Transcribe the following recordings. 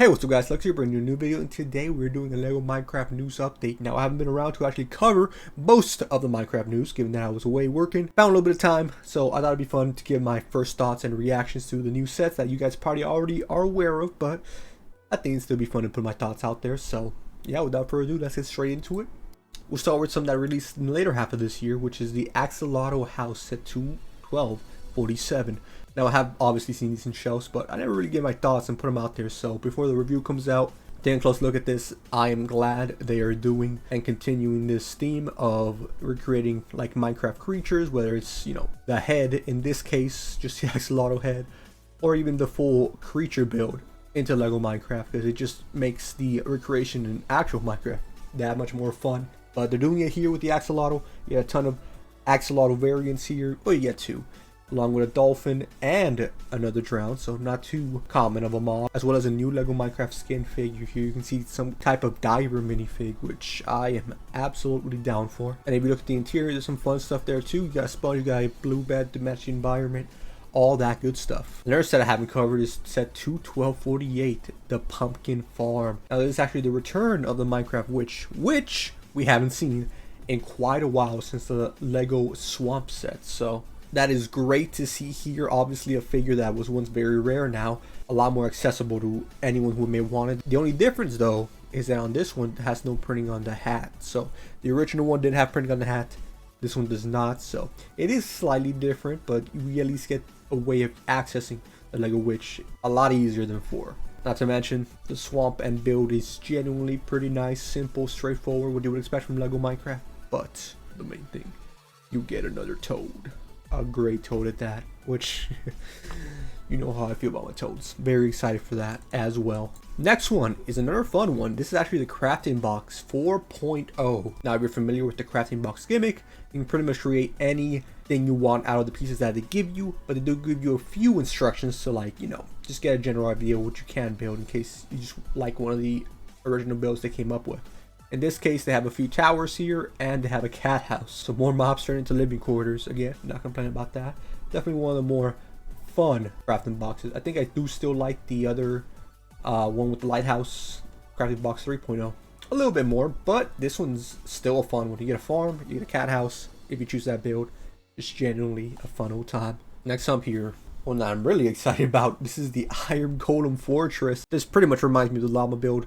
Hey, what's up guys, Lex here bringing you a new video, and today we're doing a LEGO Minecraft news update. Now I haven't been around to actually cover most of the Minecraft news, given that I was away working. Found a little bit of time, so I thought it'd be fun to give my first thoughts and reactions to the new sets that you guys probably already are aware of, but I think it'd still be fun to put my thoughts out there. So yeah, without further ado, let's get straight into it. We'll start with something that released in the later half of this year, which is the Axolotl House Set 21247. Now I have obviously seen these in shelves, but I never really get my thoughts and put them out there. So before the review comes out, taking a close look at this, I am glad they are doing and continuing this theme of recreating like Minecraft creatures, whether it's, you know, the head in this case, just the axolotl head, or even the full creature build into LEGO Minecraft, because it just makes the recreation in actual Minecraft that much more fun. But they're doing it here with the axolotl. You get a ton of axolotl variants here. Well, you get two, along with a dolphin and another drown, so not too common of a mob, as well as a new LEGO Minecraft skin figure here. You can see some type of diver minifig, which I am absolutely down for. And if you look at the interior, there's some fun stuff there too. You got a sponge guy, blue bed to match the environment, all that good stuff. Another set I haven't covered is set 21248, the Pumpkin Farm. Now this is actually the return of the Minecraft witch, which we haven't seen in quite a while since the LEGO Swamp set. So that is great to see here. Obviously a figure that was once very rare, now a lot more accessible to anyone who may want it. The only difference though is that on this one it has no printing on the hat. So the original one did have printing on the hat, this one does not. So it is slightly different, but we at least get a way of accessing the LEGO Witch a lot easier than before. Not to mention the swamp and build is genuinely pretty nice, simple, straightforward, what you would expect from LEGO Minecraft. But the main thing, you get another toad. A great toad at that, which you know how I feel about my toads. Very excited for that as well. Next one is another fun one. This is actually the Crafting Box 4.0. Now if you're familiar with the Crafting Box gimmick, you can pretty much create anything you want out of the pieces that they give you, but they do give you a few instructions to, like, you know, just get a general idea of what you can build in case you just like one of the original builds they came up with. In this case, they have a few towers here, and they have a cat house. So more mobs turn into living quarters. Again, not complaining about that. Definitely one of the more fun crafting boxes. I think I do still like the other one with the lighthouse, Crafting Box 3.0, a little bit more, but this one's still a fun one. You get a farm, you get a cat house if you choose that build. It's genuinely a fun old time. Next up here, one that I'm really excited about. This is the Iron Golem Fortress. This pretty much reminds me of the llama build.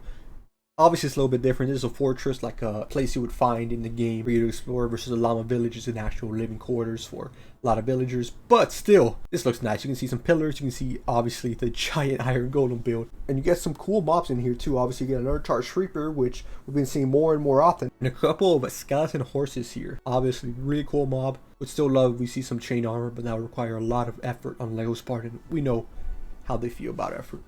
Obviously it's a little bit different. This is a fortress, like a place you would find in the game for you to explore, versus the llama village is an actual living quarters for a lot of villagers. But still, this looks nice. You can see some pillars, you can see obviously the giant iron golem build, and you get some cool mobs in here too. Obviously you get another Charged Reaper, which we've been seeing more and more often, and a couple of skeleton horses here. Obviously really cool mob. Would still love we see some chain armor, but that would require a lot of effort on LEGO Spartan. We know how they feel about effort.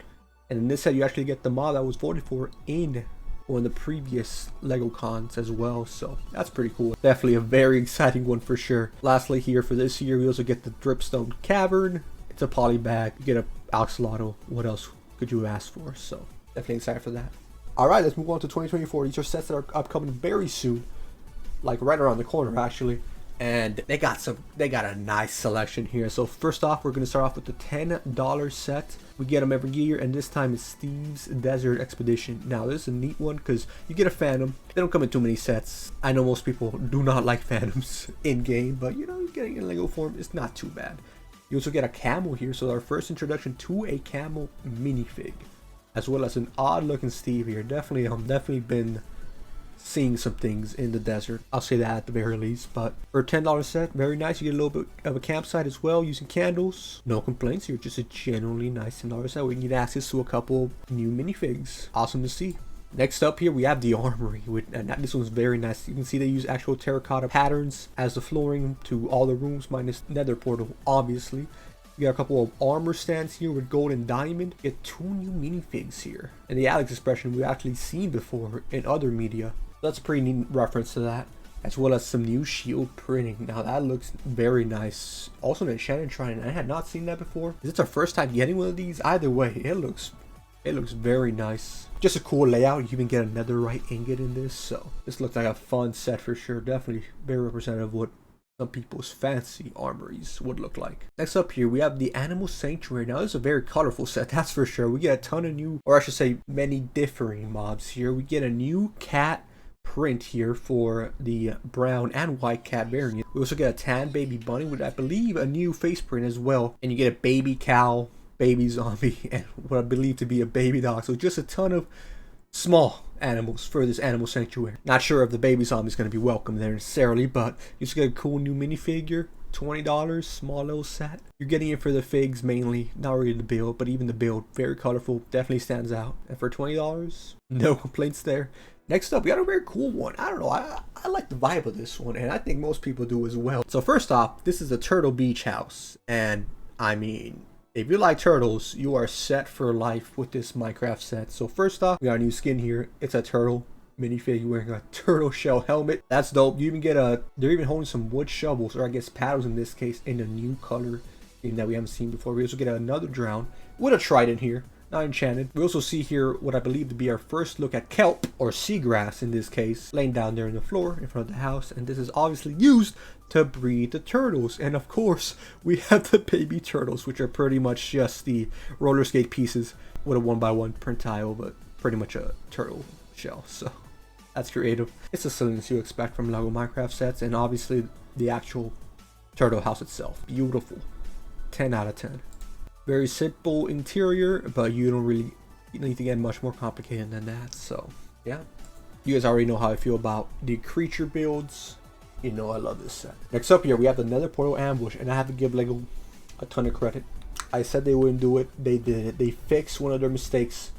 And in this set you actually get the mob that was voted for in one of the previous LEGO cons as well, so that's pretty cool. Definitely a very exciting one for sure. Lastly here for this year, we also get the Dripstone Cavern. It's a poly bag. You get a axolotl. What else could you ask for? So definitely excited for that. Alright, let's move on to 2024. These are sets that are upcoming very soon, like right around the corner actually. And they got a nice selection here. So first off, we're going to start off with the $10 set. We get them every year, and this time is Steve's Desert Expedition. Now this is a neat one because you get a Phantom. They don't come in too many sets. I know most people do not like Phantoms in game, but you know, getting in Lego form is not too bad. You also get a camel here, so our first introduction to a camel minifig, as well as an odd looking Steve here. Definitely been seeing some things in the desert, I'll say that at the very least. But for a $10 set, very nice. You get a little bit of a campsite as well, using candles. No complaints here, just a genuinely nice $10 set. We can get access to a couple new minifigs. Awesome to see. Next up here we have the armory, and this one's very nice. You can see they use actual terracotta patterns as the flooring to all the rooms, minus nether portal obviously. You got a couple of armor stands here with gold and diamond. You get two new minifigs here, and the Alex expression we've actually seen before in other media. That's a pretty neat reference to that, as well as some new shield printing. Now that looks very nice. Also an enchanted shrine. I had not seen that before. Is it our first time getting one of these? Either way, it looks very nice. Just a cool layout. You even get a netherite ingot in this, so this looks like a fun set for sure. Definitely very representative of what some people's fancy armories would look like. Next up here, we have the Animal Sanctuary. Now, this is a very colorful set, that's for sure. We get a ton of new, or I should say many differing mobs here. We get a new cat print here for the brown and white cat variant. We also get a tan baby bunny with, I believe, a new face print as well. And you get a baby cow, baby zombie, and what I believe to be a baby dog. So just a ton of small animals for this Animal Sanctuary. Not sure if the baby zombie is going to be welcome there necessarily, but you just get a cool new minifigure. $20, small little set. You're getting it for the figs mainly, not really the build, but even the build, very colorful, definitely stands out. And for $20, no complaints there. Next up, we got a very cool one. I don't know, I like the vibe of this one, and I think most people do as well. So first off, this is a Turtle Beach house, and I mean, if you like turtles, you are set for life with this Minecraft set. So first off, we got a new skin here. It's a turtle minifig wearing a turtle shell helmet. That's dope. You even get they're even holding some wood shovels, or I guess paddles in this case, in a new color theme that we haven't seen before. We also get another drown with a trident here, not enchanted. We also see here what I believe to be our first look at kelp, or seagrass in this case, laying down there on the floor in front of the house. And this is obviously used to breed the turtles. And of course, we have the baby turtles, which are pretty much just the roller skate pieces with a 1x1 print tile, but pretty much a turtle shell. So that's creative. It's the silliness you expect from LEGO Minecraft sets, and obviously the actual turtle house itself. Beautiful. 10 out of 10. Very simple interior, but you don't really need to get much more complicated than that. So yeah, you guys already know how I feel about the creature builds. You know I love this set. Next up here, we have the Nether Portal Ambush, and I have to give LEGO a ton of credit. I said they wouldn't do it. They did it. They fixed one of their mistakes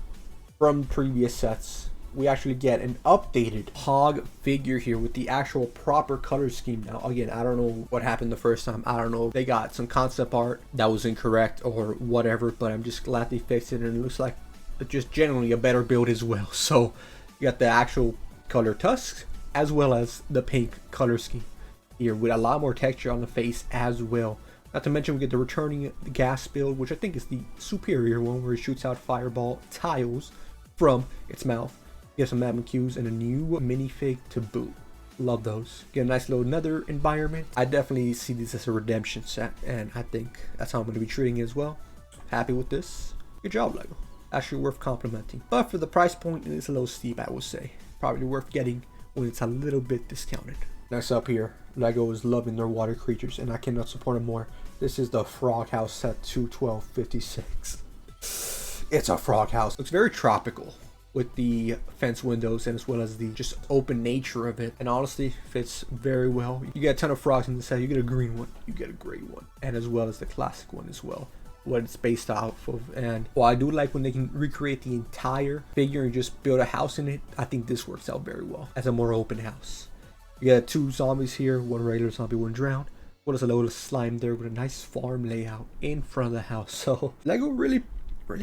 from previous sets. We actually get an updated hog figure here with the actual proper color scheme now. Again, I don't know what happened the first time. I don't know if they got some concept art that was incorrect or whatever, but I'm just glad they fixed it, and it looks like just generally a better build as well. So you got the actual color tusks as well as the pink color scheme here with a lot more texture on the face as well. Not to mention we get the returning gas build, which I think is the superior one, where it shoots out fireball tiles from its mouth. You get some Madman Qs and a new minifig to boot. Love those. Get a nice little nether environment. I definitely see this as a redemption set, and I think that's how I'm going to be treating it as well. Happy with this. Good job, LEGO. Actually worth complimenting. But for the price point, it's a little steep, I will say. Probably worth getting when it's a little bit discounted. Next up here, LEGO is loving their water creatures, and I cannot support them more. This is the Frog House set 21256. It's a frog house. Looks very tropical with the fence windows and as well as the just open nature of it, and honestly fits very well. You get a ton of frogs in the set. You get a green one, you get a gray one, and as well as the classic one as well, what it's based off of. And while I do like when they can recreate the entire figure and just build a house in it, I think this works out very well as a more open house. You got two zombies here, one regular zombie, one drowned. What is a little slime there with a nice farm layout in front of the house. So LEGO really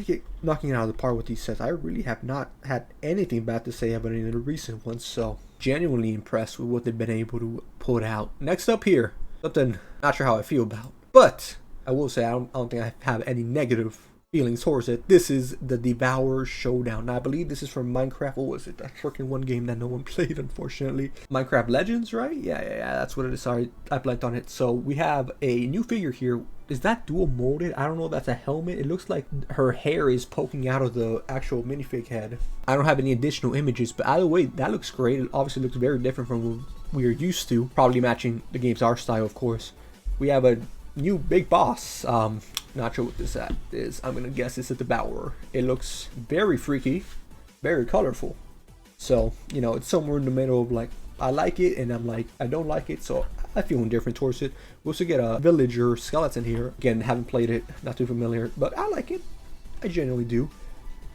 get knocking it out of the park with these sets. I really have not had anything bad to say about any of the recent ones, so genuinely impressed with what they've been able to put out. Next up here, something not sure how I feel about, but I will say I don't think I have any negative feelings towards it. This is the Devour Showdown. Now, I believe this is from Minecraft. What was it? That freaking one game that no one played, unfortunately. Minecraft Legends, right? Yeah, that's what it is. Sorry, I blanked on it. So we have a new figure here. Is that dual molded? I don't know if that's a helmet. It looks like her hair is poking out of the actual minifig head. I don't have any additional images, but either way, that looks great. It obviously looks very different from what we are used to. Probably matching the game's art style, of course. We have a new big boss. Not sure what this at is. I'm gonna guess it's a Devourer. It looks very freaky, very colorful. So, you know, it's somewhere in the middle of like, I like it and I'm like, I don't like it. So I feel indifferent towards it. We also get a villager skeleton here. Again, haven't played it, not too familiar, but I like it. I genuinely do.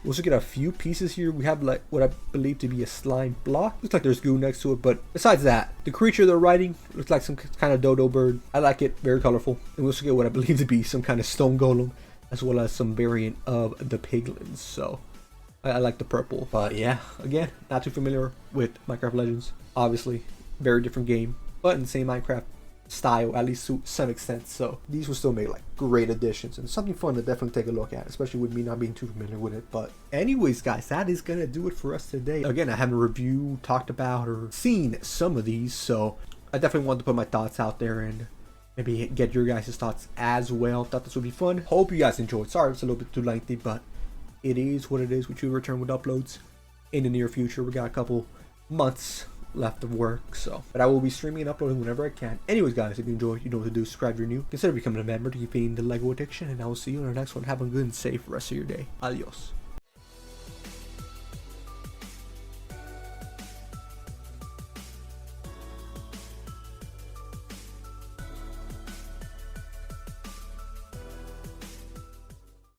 We also get a few pieces here. We have like what I believe to be a slime block. Looks like there's goo next to it, but besides that, the creature they're riding looks like some kind of dodo bird. I like it, very colorful. And we also get what I believe to be some kind of stone golem, as well as some variant of the piglins. So I like the purple. But yeah, again, not too familiar with Minecraft Legends. Obviously, very different game, but in the same Minecraft style, at least to some extent. So these will still make like great additions and something fun to definitely take a look at, especially with me not being too familiar with it. But anyways, guys, that is gonna do it for us today. Again, I haven't reviewed, talked about, or seen some of these, so I definitely wanted to put my thoughts out there and maybe get your guys' thoughts as well. Thought this would be fun. Hope you guys enjoyed. Sorry it's a little bit too lengthy, but it is what it is. We should return with uploads in the near future. We got a couple months left of work, so but I will be streaming and uploading whenever I can. Anyways guys, if you enjoyed, you know what to do. Subscribe if you're new, consider becoming a member to keep feeding the Lego addiction, and I will see you in our next one. Have a good and safe rest of your day. Adios.